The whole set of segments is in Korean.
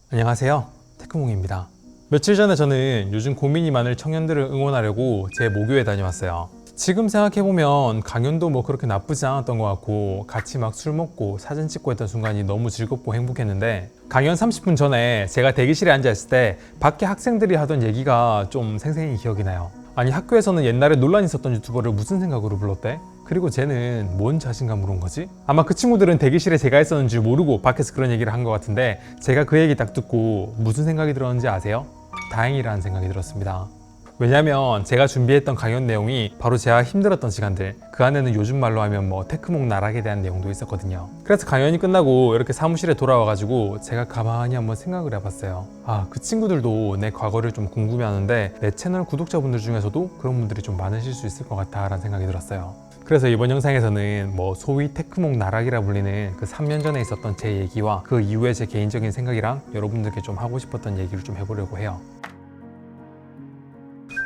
안녕하세요, 테크몽입니다. 며칠 전에 저는 요즘 고민이 많을 청년들을 응원하려고 제 모교에 다녀왔어요. 지금 생각해보면 강연도 뭐 그렇게 나쁘지 않았던 것 같고 같이 막 술 먹고 사진 찍고 했던 순간이 너무 즐겁고 행복했는데, 강연 30분 전에 제가 대기실에 앉아있을 때 밖에 학생들이 하던 얘기가 좀 생생히 기억이 나요. 아니, 학교에서는 옛날에 논란 있었던 유튜버를 무슨 생각으로 불렀대? 그리고 쟤는 뭔 자신감으로 온 거지? 아마 그 친구들은 대기실에 제가 있었는 줄 모르고 밖에서 그런 얘기를 한 것 같은데, 제가 그 얘기 딱 듣고 무슨 생각이 들었는지 아세요? 다행이라는 생각이 들었습니다. 왜냐면 제가 준비했던 강연 내용이 바로 제가 힘들었던 시간들, 그 안에는 요즘 말로 하면 뭐 테크몽 나락에 대한 내용도 있었거든요. 그래서 강연이 끝나고 이렇게 사무실에 돌아와가지고 제가 가만히 한번 생각을 해봤어요. 그 친구들도 내 과거를 좀 궁금해하는데 내 채널 구독자분들 중에서도 그런 분들이 좀 많으실 수 있을 것 같다 라는 생각이 들었어요. 그래서 이번 영상에서는 뭐 소위 테크몽 나락이라 불리는 그 3년 전에 있었던 제 얘기와 그 이후에 제 개인적인 생각이랑 여러분들께 좀 하고 싶었던 얘기를 좀 해보려고 해요.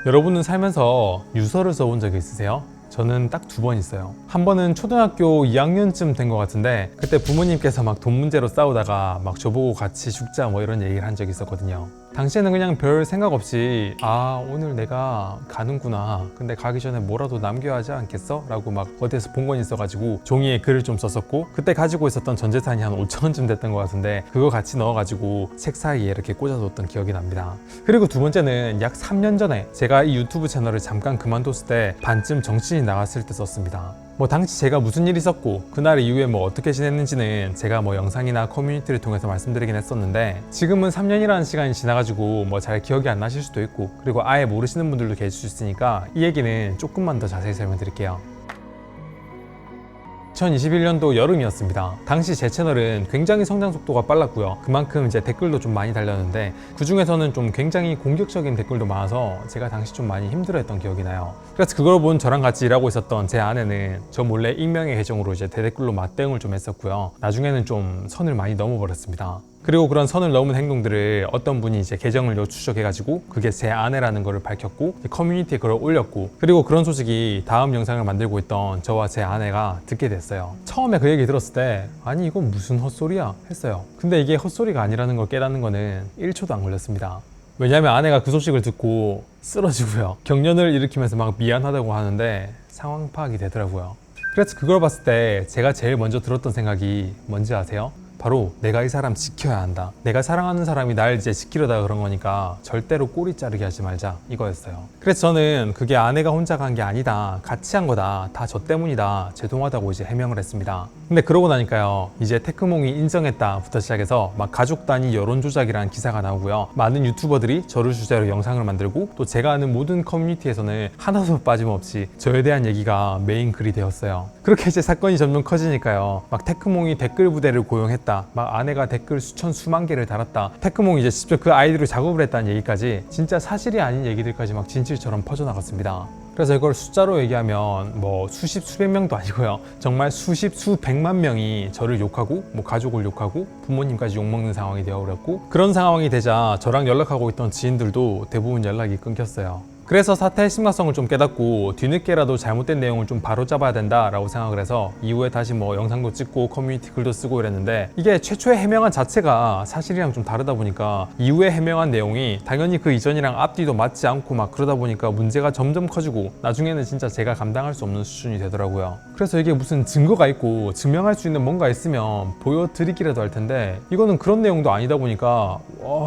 여러분은 살면서 유서를 써본 적이 있으세요? 저는 딱 2번 있어요. 한 번은 초등학교 2학년쯤 된 것 같은데, 그때 부모님께서 막 돈 문제로 싸우다가 막 저보고 같이 죽자 뭐 이런 얘기를 한 적이 있었거든요. 당시에는 그냥 별 생각 없이 오늘 내가 가는구나, 근데 가기 전에 뭐라도 남겨야 하지 않겠어? 라고 막 어디에서 본 건 있어가지고 종이에 글을 좀 썼었고, 그때 가지고 있었던 전 재산이 한 5,000원쯤 됐던 것 같은데 그거 같이 넣어가지고 책 사이에 이렇게 꽂아뒀던 기억이 납니다. 그리고 2번째는 약 3년 전에 제가 이 유튜브 채널을 잠깐 그만뒀을 때 반쯤 정신이 나갔을 때 썼습니다. 뭐 당시 제가 무슨 일이 있었고 그날 이후에 뭐 어떻게 지냈는지는 제가 뭐 영상이나 커뮤니티를 통해서 말씀드리긴 했었는데, 지금은 3년이라는 시간이 지나가지고 뭐 잘 기억이 안 나실 수도 있고, 그리고 아예 모르시는 분들도 계실 수 있으니까 이 얘기는 조금만 더 자세히 설명드릴게요. 2021년도 여름이었습니다. 당시 제 채널은 굉장히 성장 속도가 빨랐고요. 그만큼 이제 댓글도 좀 많이 달렸는데, 그 중에서는 좀 굉장히 공격적인 댓글도 많아서 제가 당시 좀 많이 힘들어했던 기억이 나요. 그래서 그걸 본 저랑 같이 일하고 있었던 제 아내는 저 몰래 익명의 계정으로 이제 대댓글로 맞대응을 좀 했었고요. 나중에는 좀 선을 많이 넘어버렸습니다. 그리고 그런 선을 넘은 행동들을 어떤 분이 이제 계정을 추적해가지고 그게 제 아내라는 거를 밝혔고 커뮤니티에 글을 올렸고, 그리고 그런 소식이 다음 영상을 만들고 있던 저와 제 아내가 듣게 됐어요. 처음에 그 얘기 들었을 때 아니 이건 무슨 헛소리야 했어요. 근데 이게 헛소리가 아니라는 걸 깨닫는 거는 1초도 안 걸렸습니다. 왜냐면 아내가 그 소식을 듣고 쓰러지고요, 경련을 일으키면서 막 미안하다고 하는데 상황 파악이 되더라고요. 그래서 그걸 봤을 때 제가 제일 먼저 들었던 생각이 뭔지 아세요? 바로 내가 이 사람 지켜야 한다, 내가 사랑하는 사람이 날 이제 지키려다 그런 거니까 절대로 꼬리 자르게 하지 말자, 이거였어요. 그래서 저는 그게 아내가 혼자 간 게 아니다, 같이 한 거다, 다 저 때문이다, 죄송하다고 이제 해명을 했습니다. 근데 그러고 나니까요, 이제 테크몽이 인정했다부터 시작해서 막 가족 단위 여론 조작이라는 기사가 나오고요, 많은 유튜버들이 저를 주제로 영상을 만들고, 또 제가 아는 모든 커뮤니티에서는 하나도 빠짐없이 저에 대한 얘기가 메인 글이 되었어요. 그렇게 이제 사건이 점점 커지니까요, 막 테크몽이 댓글 부대를 고용했다, 막 아내가 댓글 수천 수만 개를 달았다, 테크몽이 이제 직접 그 아이디로 작업을 했다는 얘기까지, 진짜 사실이 아닌 얘기들까지 막 진실처럼 퍼져나갔습니다. 그래서 이걸 숫자로 얘기하면 뭐 수십 수백 명도 아니고요, 정말 수십 수백만 명이 저를 욕하고 뭐 가족을 욕하고 부모님까지 욕먹는 상황이 되어버렸고, 그런 상황이 되자 저랑 연락하고 있던 지인들도 대부분 연락이 끊겼어요. 그래서 사태의 심각성을 좀 깨닫고 뒤늦게라도 잘못된 내용을 좀 바로잡아야 된다라고 생각을 해서 이후에 다시 뭐 영상도 찍고 커뮤니티 글도 쓰고 이랬는데, 이게 최초에 해명한 자체가 사실이랑 좀 다르다 보니까 이후에 해명한 내용이 당연히 그 이전이랑 앞뒤도 맞지 않고 막 그러다 보니까 문제가 점점 커지고 나중에는 진짜 제가 감당할 수 없는 수준이 되더라고요. 그래서 이게 무슨 증거가 있고 증명할 수 있는 뭔가 있으면 보여드리기라도 할 텐데, 이거는 그런 내용도 아니다 보니까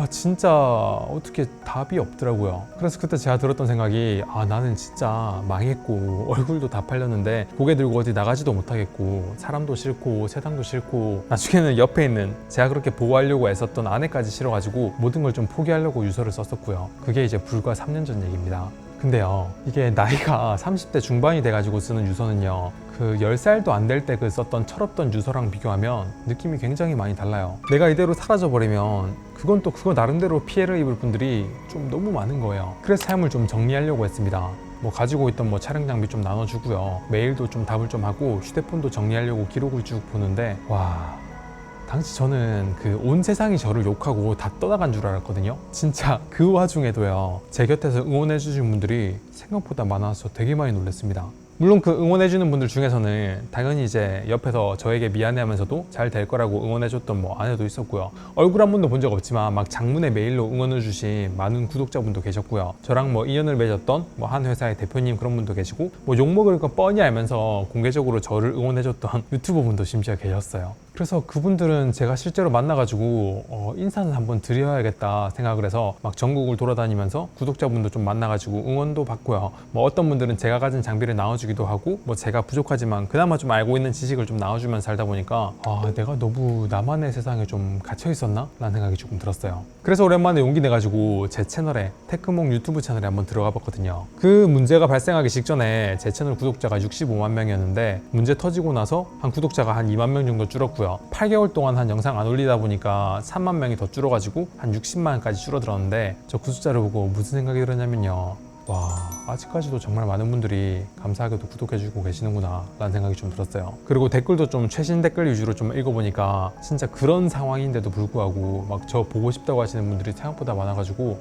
진짜 어떻게 답이 없더라고요. 그래서 그때 제가 들었던 생각이 나는 진짜 망했고 얼굴도 다 팔렸는데 고개 들고 어디 나가지도 못하겠고 사람도 싫고 세상도 싫고, 나중에는 옆에 있는 제가 그렇게 보호하려고 애썼던 아내까지 싫어가지고 모든 걸 좀 포기하려고 유서를 썼었고요. 그게 이제 불과 3년 전 얘기입니다. 근데요, 이게 나이가 30대 중반이 돼가지고 쓰는 유서는요, 그 10살도 안 될 때 그 썼던 철없던 유서랑 비교하면 느낌이 굉장히 많이 달라요. 내가 이대로 사라져버리면 그건 또 그거 나름대로 피해를 입을 분들이 좀 너무 많은 거예요. 그래서 삶을 좀 정리하려고 했습니다. 뭐 가지고 있던 뭐 촬영 장비 좀 나눠주고요, 메일도 좀 답을 좀 하고 휴대폰도 정리하려고 기록을 쭉 보는데, 당시 저는 그 온 세상이 저를 욕하고 다 떠나간 줄 알았거든요. 진짜 그 와중에도요, 제 곁에서 응원해 주신 분들이 생각보다 많아서 되게 많이 놀랐습니다. 물론 그 응원해주는 분들 중에서는 당연히 이제 옆에서 저에게 미안해하면서도 잘 될 거라고 응원해줬던 뭐 아내도 있었고요. 얼굴 한 번도 본 적 없지만 막 장문의 메일로 응원해주신 많은 구독자분도 계셨고요. 저랑 뭐 인연을 맺었던 뭐 한 회사의 대표님 그런 분도 계시고 뭐 욕먹을 거 뻔히 알면서 공개적으로 저를 응원해줬던 유튜버 분도 심지어 계셨어요. 그래서 그분들은 제가 실제로 만나가지고 인사는 한번 드려야겠다 생각을 해서 막 전국을 돌아다니면서 구독자분도 좀 만나가지고 응원도 받고요. 뭐 어떤 분들은 제가 가진 장비를 나눠주기도 하고 뭐 제가 부족하지만 그나마 좀 알고 있는 지식을 좀 나눠주면서 살다 보니까 내가 너무 나만의 세상에 좀 갇혀 있었나? 라는 생각이 조금 들었어요. 그래서 오랜만에 용기 내가지고 제 채널에 테크몽 유튜브 채널에 한번 들어가 봤거든요. 그 문제가 발생하기 직전에 제 채널 구독자가 65만 명이었는데 문제 터지고 나서 한 구독자가 한 2만 명 정도 줄었고요. 8개월 동안 한 영상 안 올리다 보니까 3만 명이 더 줄어가지고 한 60만까지 줄어들었는데 저 그 숫자를 보고 무슨 생각이 들었냐면요. 와, 아직까지도 정말 많은 분들이 감사하게도 구독해주고 계시는구나 라는 생각이 좀 들었어요. 그리고 댓글도 좀 최신 댓글 위주로 좀 읽어보니까 진짜 그런 상황인데도 불구하고 막 저 보고 싶다고 하시는 분들이 생각보다 많아가지고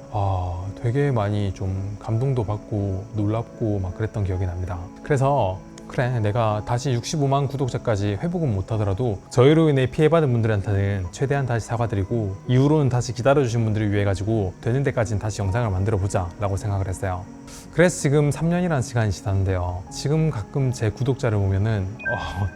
되게 많이 좀 감동도 받고 놀랍고 막 그랬던 기억이 납니다. 그래서 그래, 내가 다시 65만 구독자까지 회복은 못하더라도 저희로 인해 피해받은 분들한테는 최대한 다시 사과드리고 이후로는 다시 기다려주신 분들을 위해 가지고 되는 데까지는 다시 영상을 만들어 보자 라고 생각을 했어요. 그래서 지금 3년이라는 시간이 지났는데요. 지금 가끔 제 구독자를 보면은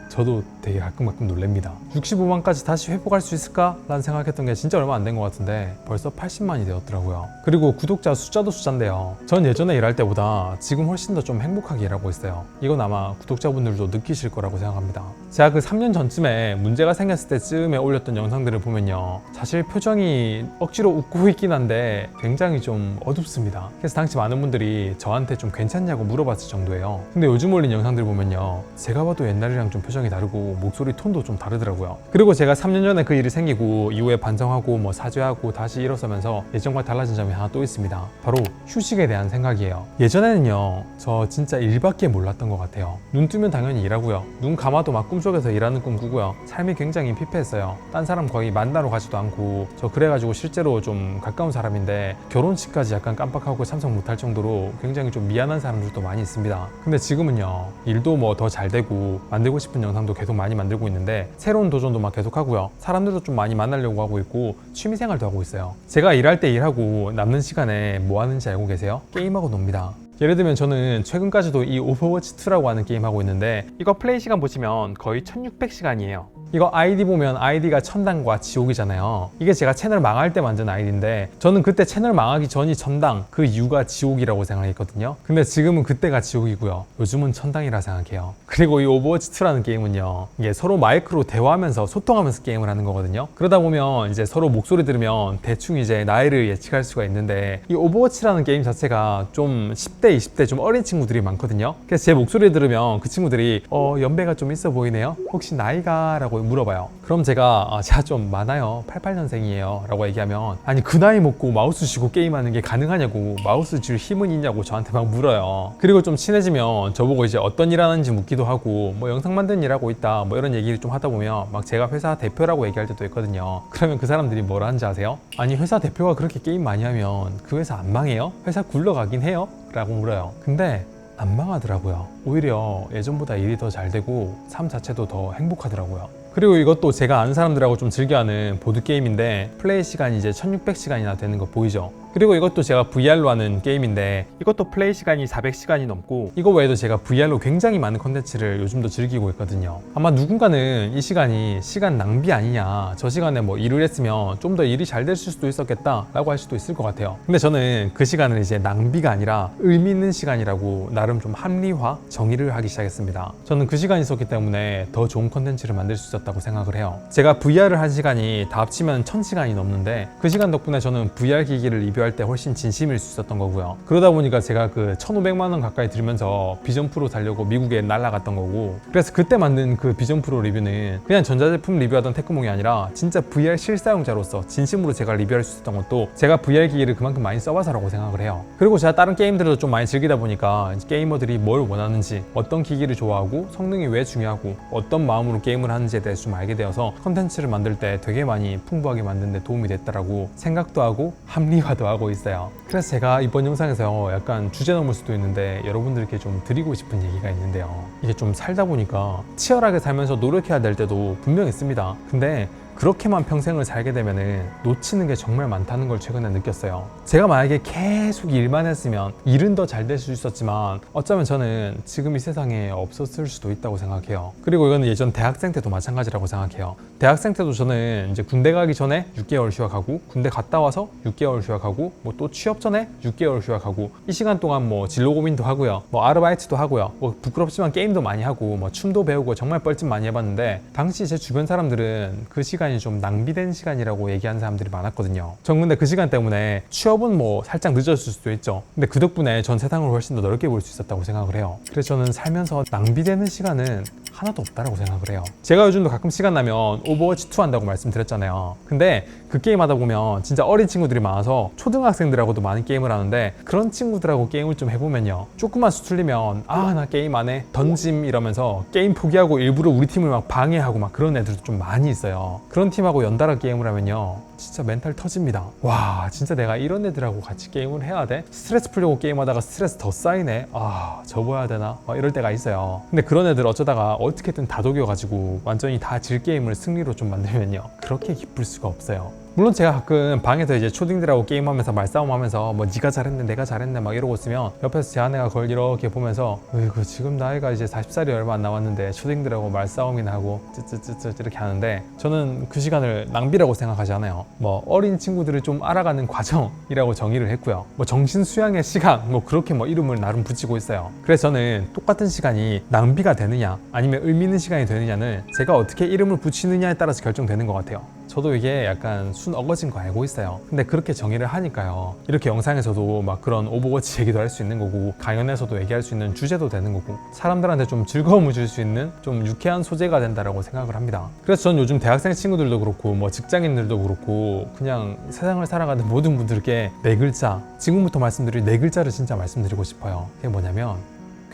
저도 되게 가끔 놀랍니다. 65만까지 다시 회복할 수 있을까? 라는 생각했던 게 진짜 얼마 안 된 것 같은데 벌써 80만이 되었더라고요. 그리고 구독자 숫자도 숫자인데요. 전 예전에 일할 때보다 지금 훨씬 더 좀 행복하게 일하고 있어요. 이건 아마 구독자분들도 느끼실 거라고 생각합니다. 제가 그 3년 전쯤에 문제가 생겼을 때쯤에 올렸던 영상들을 보면요. 사실 표정이 억지로 웃고 있긴 한데 굉장히 좀 어둡습니다. 그래서 당시 많은 분들이 저한테 좀 괜찮냐고 물어봤을 정도예요. 근데 요즘 올린 영상들 보면요. 제가 봐도 옛날이랑 좀 표정이 다르고 목소리 톤도 좀 다르더라고요. 그리고 제가 3년 전에 그 일이 생기고 이후에 반성하고 뭐 사죄하고 다시 일어서면서 예전과 달라진 점이 하나 또 있습니다. 바로 휴식에 대한 생각이에요. 예전에는요. 저 진짜 일밖에 몰랐던 것 같아요. 눈 뜨면 당연히 일하고요. 눈 감아도 막 꿈속에서 일하는 꿈 꾸고요. 삶이 굉장히 피폐했어요. 딴 사람 거의 만나러 가지도 않고 저 그래가지고 실제로 좀 가까운 사람인데 결혼식까지 약간 깜빡하고 참석 못할 정도로 굉장히 좀 미안한 사람들도 많이 있습니다. 근데 지금은요. 일도 뭐 더 잘 되고 만들고 싶은 영상도 계속 많이 만들고 있는데 새로운 도전도 막 계속 하고요. 사람들도 좀 많이 만나려고 하고 있고 취미생활도 하고 있어요. 제가 일할 때 일하고 남는 시간에 뭐 하는지 알고 계세요? 게임하고 놉니다. 예를 들면 저는 최근까지도 이 오버워치 2라고 하는 게임 하고 있는데 이거 플레이 시간 보시면 거의 1600시간이에요. 이거 아이디 보면 아이디가 천당과 지옥이잖아요. 이게 제가 채널 망할 때 만든 아이디인데 저는 그때 채널 망하기 전이 천당, 그 이유가 지옥이라고 생각했거든요. 근데 지금은 그때가 지옥이고요. 요즘은 천당이라 생각해요. 그리고 이 오버워치 2라는 게임은요. 이게 서로 마이크로 대화하면서 소통하면서 게임을 하는 거거든요. 그러다 보면 이제 서로 목소리 들으면 대충 이제 나이를 예측할 수가 있는데 이 오버워치라는 게임 자체가 좀 10대, 20대 좀 어린 친구들이 많거든요. 그래서 제 목소리 들으면 그 친구들이 연배가 좀 있어 보이네요. 혹시 나이가? 라고 물어봐요. 그럼 제가 좀 많아요. 88년생이에요 라고 얘기하면 아니 그 나이 먹고 마우스 쥐고 게임하는 게 가능하냐고, 마우스 쥘 힘은 있냐고 저한테 막 물어요. 그리고 좀 친해지면 저보고 이제 어떤 일 하는지 묻기도 하고 뭐 영상 만드는 일 하고 있다 뭐 이런 얘기를 좀 하다 보면 막 제가 회사 대표라고 얘기할 때도 있거든요. 그러면 그 사람들이 뭐라 하는지 아세요? 아니 회사 대표가 그렇게 게임 많이 하면 그 회사 안 망해요? 회사 굴러가긴 해요? 라고 물어요. 근데 안 망하더라고요. 오히려 예전보다 일이 더 잘 되고 삶 자체도 더 행복하더라고요. 그리고 이것도 제가 아는 사람들하고 좀 즐겨하는 보드게임인데 플레이 시간이 이제 1600시간이나 되는 거 보이죠? 그리고 이것도 제가 VR로 하는 게임인데 이것도 플레이 시간이 400시간이 넘고 이거 외에도 제가 VR로 굉장히 많은 컨텐츠를 요즘도 즐기고 있거든요. 아마 누군가는 이 시간이 시간 낭비 아니냐, 저 시간에 뭐 일을 했으면 좀 더 일이 잘 됐을 수도 있었겠다 라고 할 수도 있을 것 같아요. 근데 저는 그 시간을 이제 낭비가 아니라 의미 있는 시간이라고 나름 좀 합리화, 정의를 하기 시작했습니다. 저는 그 시간이 있었기 때문에 더 좋은 컨텐츠를 만들 수 있었다고 생각을 해요. 제가 VR을 한 시간이 다 합치면 1000시간이 넘는데 그 시간 덕분에 저는 VR 기기를 리뷰할 때 훨씬 진심일 수 있었던 거고요. 그러다 보니까 제가 그 1500만 원 가까이 들면서 비전 프로 살려고 미국에 날아갔던 거고, 그래서 그때 만든 그 비전 프로 리뷰는 그냥 전자제품 리뷰하던 테크몽이 아니라 진짜 VR 실사용자로서 진심으로 제가 리뷰할 수 있었던 것도 제가 VR 기기를 그만큼 많이 써봐서라고 생각을 해요. 그리고 제가 다른 게임들도 좀 많이 즐기다 보니까 게이머들이 뭘 원하는지, 어떤 기기를 좋아하고 성능이 왜 중요하고 어떤 마음으로 게임을 하는지에 대해서 좀 알게 되어서 컨텐츠를 만들 때 되게 많이 풍부하게 만드는 데 도움이 됐다라고 생각도 하고 합리화도 좋아하고 있어요. 그래서 제가 이번 영상에서 약간 주제 넘을 수도 있는데 여러분들께 좀 드리고 싶은 얘기가 있는데요. 이게 좀 살다 보니까 치열하게 살면서 노력해야 될 때도 분명 있습니다. 근데 그렇게만 평생을 살게 되면은 놓치는 게 정말 많다는 걸 최근에 느꼈어요. 제가 만약에 계속 일만 했으면 일은 더 잘 될 수 있었지만 어쩌면 저는 지금 이 세상에 없었을 수도 있다고 생각해요. 그리고 이거는 예전 대학생 때도 마찬가지라고 생각해요. 대학생 때도 저는 이제 군대 가기 전에 6개월 휴학하고 군대 갔다 와서 6개월 휴학하고 뭐 또 취업 전에 6개월 휴학하고 이 시간 동안 뭐 진로 고민도 하고요. 뭐 아르바이트도 하고요. 뭐 부끄럽지만 게임도 많이 하고 뭐 춤도 배우고 정말 뻘짓 많이 해봤는데 당시 제 주변 사람들은 그 시간이 좀 낭비된 시간이라고 얘기하는 사람들이 많았거든요. 전 근데 그 시간 때문에 취업은 뭐 살짝 늦었을 수도 있죠. 근데 그 덕분에 전 세상을 훨씬 더 넓게 볼 수 있었다고 생각을 해요. 그래서 저는 살면서 낭비되는 시간은 하나도 없다라고 생각을 해요. 제가 요즘도 가끔 시간 나면 오버워치 2 한다고 말씀드렸잖아요. 근데 그 게임 하다 보면 진짜 어린 친구들이 많아서 초등학생들하고도 많은 게임을 하는데 그런 친구들하고 게임을 좀 해보면요. 조금만 수틀리면 아 나 게임 안 해 던짐 이러면서 게임 포기하고 일부러 우리 팀을 막 방해하고 막 그런 애들도 좀 많이 있어요. 그런 팀하고 연달아 게임을 하면요. 진짜 멘탈 터집니다. 와 진짜 내가 이런 애들하고 같이 게임을 해야 돼? 스트레스 풀려고 게임하다가 스트레스 더 쌓이네? 아 접어야 되나? 막 이럴 때가 있어요. 근데 그런 애들 어쩌다가 어떻게든 다독여가지고 완전히 다 질 게임을 승리로 좀 만들면요. 그렇게 기쁠 수가 없어요. 물론 제가 가끔 방에서 이제 초딩들하고 게임하면서 말싸움하면서 뭐 네가 잘했네 내가 잘했네 막 이러고 있으면 옆에서 제 아내가 그걸 이렇게 보면서 으이구 지금 나이가 이제 40살이 얼마 안 남았는데 초딩들하고 말싸움이나 하고 쯔쯔쯔쯔 이렇게 하는데 저는 그 시간을 낭비라고 생각하지 않아요. 뭐 어린 친구들을 좀 알아가는 과정이라고 정의를 했고요. 뭐 정신 수양의 시간 뭐 그렇게 뭐 이름을 나름 붙이고 있어요. 그래서 저는 똑같은 시간이 낭비가 되느냐 아니면 의미 있는 시간이 되느냐는 제가 어떻게 이름을 붙이느냐에 따라서 결정되는 것 같아요. 저도 이게 약간 순 어거진 거 알고 있어요. 근데 그렇게 정의를 하니까요. 이렇게 영상에서도 막 그런 오버워치 얘기도 할 수 있는 거고 강연에서도 얘기할 수 있는 주제도 되는 거고 사람들한테 좀 즐거움을 줄 수 있는 좀 유쾌한 소재가 된다라고 생각을 합니다. 그래서 전 요즘 대학생 친구들도 그렇고 뭐 직장인들도 그렇고 그냥 세상을 살아가는 모든 분들께 네 글자 지금부터 말씀드릴 네 글자를 진짜 말씀드리고 싶어요. 그게 뭐냐면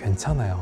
괜찮아요.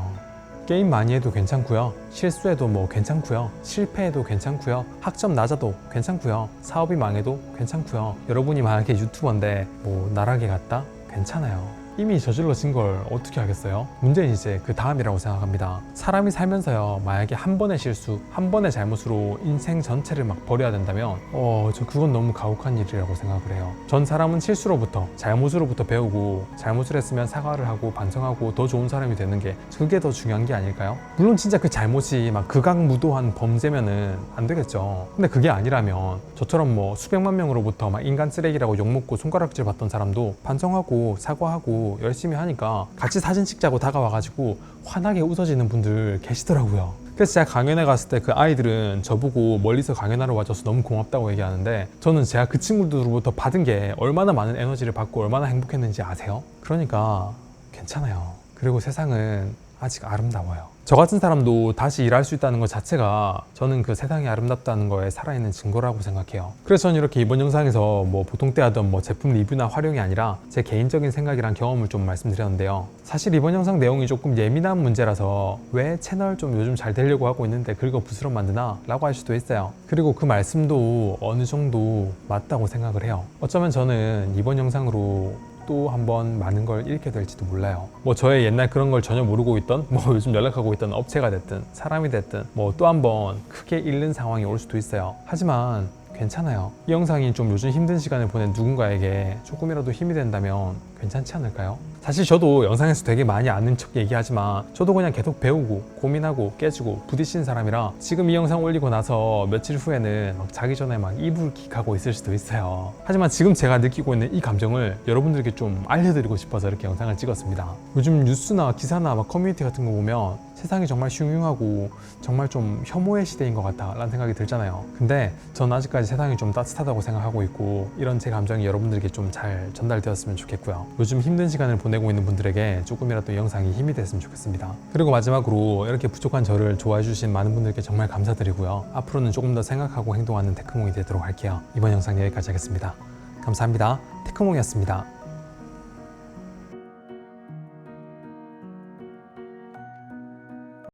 게임 많이 해도 괜찮고요. 실수해도 뭐 괜찮고요. 실패해도 괜찮고요. 학점 낮아도 괜찮고요. 사업이 망해도 괜찮고요. 여러분이 만약에 유튜버인데 뭐 나락에 갔다? 괜찮아요. 이미 저질러진 걸 어떻게 하겠어요? 문제는 이제 그 다음이라고 생각합니다. 사람이 살면서요 만약에 한 번의 실수, 한 번의 잘못으로 인생 전체를 막 버려야 된다면 저 그건 너무 가혹한 일이라고 생각을 해요. 전 사람은 실수로부터 잘못으로부터 배우고 잘못을 했으면 사과를 하고 반성하고 더 좋은 사람이 되는 게 그게 더 중요한 게 아닐까요? 물론 진짜 그 잘못이 막 극악무도한 범죄면은 안 되겠죠. 근데 그게 아니라면 저처럼 뭐 수백만 명으로부터 막 인간 쓰레기라고 욕먹고 손가락질 받던 사람도 반성하고 사과하고 열심히 하니까 같이 사진 찍자고 다가와가지고 환하게 웃어지는 분들 계시더라고요. 그래서 제가 강연에 갔을 때 그 아이들은 저보고 멀리서 강연하러 와줘서 너무 고맙다고 얘기하는데 저는 제가 그 친구들로부터 받은 게 얼마나 많은 에너지를 받고 얼마나 행복했는지 아세요? 그러니까 괜찮아요. 그리고 세상은 아직 아름다워요. 저 같은 사람도 다시 일할 수 있다는 것 자체가 저는 그 세상이 아름답다는 거에 살아있는 증거라고 생각해요. 그래서 저는 이렇게 이번 영상에서 뭐 보통 때 하던 뭐 제품 리뷰나 활용이 아니라 제 개인적인 생각이랑 경험을 좀 말씀드렸는데요. 사실 이번 영상 내용이 조금 예민한 문제라서 왜 채널 좀 요즘 잘 되려고 하고 있는데 긁어 부스럼 만드나? 라고 할 수도 있어요. 그리고 그 말씀도 어느 정도 맞다고 생각을 해요. 어쩌면 저는 이번 영상으로 또 한번 많은 걸 잃게 될지도 몰라요. 뭐 저의 옛날 그런 걸 전혀 모르고 있던 뭐 요즘 연락하고 있던 업체가 됐든 사람이 됐든 뭐 또 한번 크게 잃는 상황이 올 수도 있어요. 하지만 괜찮아요. 이 영상이 좀 요즘 힘든 시간을 보낸 누군가에게 조금이라도 힘이 된다면 괜찮지 않을까요? 사실 저도 영상에서 되게 많이 아는 척 얘기하지만 저도 그냥 계속 배우고 고민하고 깨지고 부딪히는 사람이라 지금 이 영상 올리고 나서 며칠 후에는 막 자기 전에 막 이불킥하고 있을 수도 있어요. 하지만 지금 제가 느끼고 있는 이 감정을 여러분들께 좀 알려드리고 싶어서 이렇게 영상을 찍었습니다. 요즘 뉴스나 기사나 막 커뮤니티 같은 거 보면 세상이 정말 흉흉하고 정말 좀 혐오의 시대인 것 같다 라는 생각이 들잖아요. 근데 저는 아직까지 세상이 좀 따뜻하다고 생각하고 있고 이런 제 감정이 여러분들에게 좀 잘 전달되었으면 좋겠고요. 요즘 힘든 시간을 보내고 있는 분들에게 조금이라도 이 영상이 힘이 됐으면 좋겠습니다. 그리고 마지막으로 이렇게 부족한 저를 좋아해 주신 많은 분들께 정말 감사드리고요. 앞으로는 조금 더 생각하고 행동하는 테크몽이 되도록 할게요. 이번 영상 여기까지 하겠습니다. 감사합니다. 테크몽이었습니다.